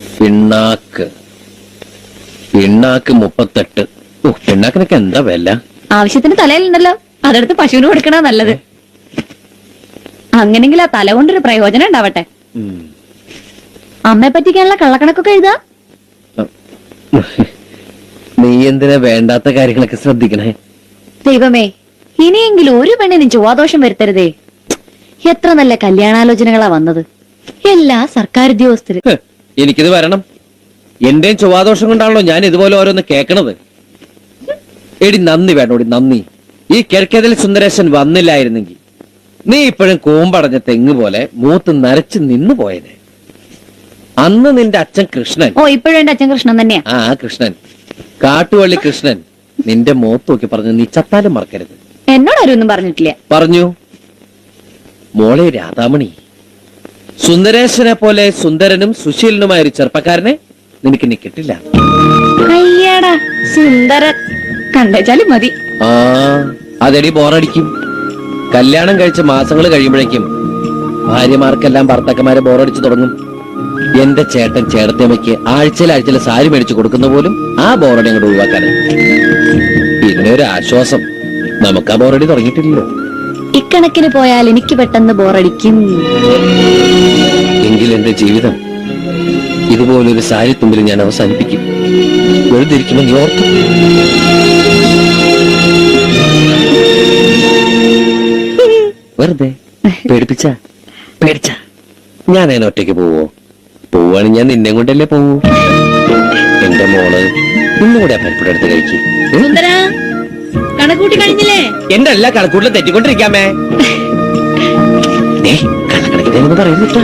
പിണ്ണാക്ക് 38. പിണ്ണാക്കിനൊക്കെ എന്താ വില? ആവശ്യത്തിന് തലയിലുണ്ടല്ലോ, അതെടുത്ത് പശുവിന് കൊടുക്കണ നല്ലത്. അങ്ങനെങ്കിൽ ആ തല കൊണ്ടൊരു പ്രയോജനം ഉണ്ടാവട്ടെ. അമ്മയെ പറ്റിക്കാനുള്ള കള്ളക്കണക്കൊക്കെ എഴുതാ. നീ എന്തിനാ വേണ്ടാത്ത കാര്യങ്ങളൊക്കെ ശ്രദ്ധിക്കണേ? ദൈവമേ, ഇനിയെങ്കിലും ഒരു പെണ്ണിന് ചൊവ്വാദോഷം വരുത്തരുതേ. എത്ര നല്ല കല്യാണാലോചനകളാ വന്നത്, എല്ലാ സർക്കാർ ഉദ്യോഗസ്ഥര്. എനിക്കിത് വരണം. എന്റെയും ചൊവ്വാദോഷം കൊണ്ടാണല്ലോ ഞാൻ ഇതുപോലെ ഓരോന്ന് കേക്കണത്. എടി നന്ദി വേണോടി, നന്ദി. ഈ കിഴക്കേതിൽ സുന്ദരേശൻ വന്നില്ലായിരുന്നെങ്കിൽ നീ ഇപ്പോഴും കൂമ്പടഞ്ഞ തെങ്ങ് പോലെ മൂത്ത് നരച്ച് നിന്നു പോയനെ. അന്ന് നിന്റെ അച്ഛൻ കൃഷ്ണൻ. ഓ, ഇപ്പോഴും എന്റെ അച്ഛൻ കൃഷ്ണൻ തന്നെയാ. ആ കൃഷ്ണൻ, കാട്ടുവള്ളി കൃഷ്ണൻ നിന്റെ മുഖത്ത് നോക്കി പറഞ്ഞു, നീ ചത്താലും മറക്കരുത്. എന്നോട് ആരും ഒന്നും പറഞ്ഞിട്ടില്ല. പറഞ്ഞു. മോളെ രാധാമണി, സുന്ദരേശനെ പോലെ സുന്ദരനും സുശീലനുമായ ഒരു ചെറുപ്പക്കാരനെ നിനക്ക് ഇനി കിട്ടില്ല. അയ്യടാ സുന്ദരൻ കണ്ടേച്ചാലും മതി. ആ അതെടി ബോറടിക്കും. കല്യാണം കഴിച്ച മാസങ്ങൾ കഴിയുമ്പോഴേക്കും ഭാര്യമാർക്കെല്ലാം ഭർത്താക്കന്മാരെ ബോറടിച്ചു തുടങ്ങും. എന്റെ ചേട്ടൻ ചേട്ടത്തിയമ്മയ്ക്ക് ആഴ്ചയിൽ സാരി മേടിച്ചു കൊടുക്കുന്ന പോലും ആ ബോറടി അങ്ങോട്ട് ഒഴിവാക്കാനാണ്. പിന്നെ ഒരു ആശ്വാസം, നമുക്ക് ആ ബോറടി തുടങ്ങിയിട്ടില്ലല്ലോ. ഇക്കണക്കിന് പോയാൽ എനിക്ക് പെട്ടെന്ന് ബോറടിക്കും. എങ്കിൽ എന്റെ ജീവിതം ഇതുപോലൊരു സാരി തുമ്പിൽ ഞാൻ അവസാനിപ്പിക്കും. വെറുതിരിക്കുമെന്ന് ഓർത്തു. വെറുതെ പേടിച്ച ഞാൻ അതിനെ ഒറ്റയ്ക്ക് പോവോ? പോവാണെങ്കിൽ ഞാൻ നിന്നെ കൊണ്ടല്ലേ പോവൂ. എന്റെ മോള് ഇന്നും കൂടെ പരിപ്പെടുത്ത് കഴിക്കും. കണക്കൂട്ടി കഴിഞ്ഞില്ലേ? എന്റെ എല്ലാ കണക്കൂട്ടിലും തെറ്റിക്കൊണ്ടിരിക്കാമേ. കണക്കണക്കിന് പറയുന്നില്ല.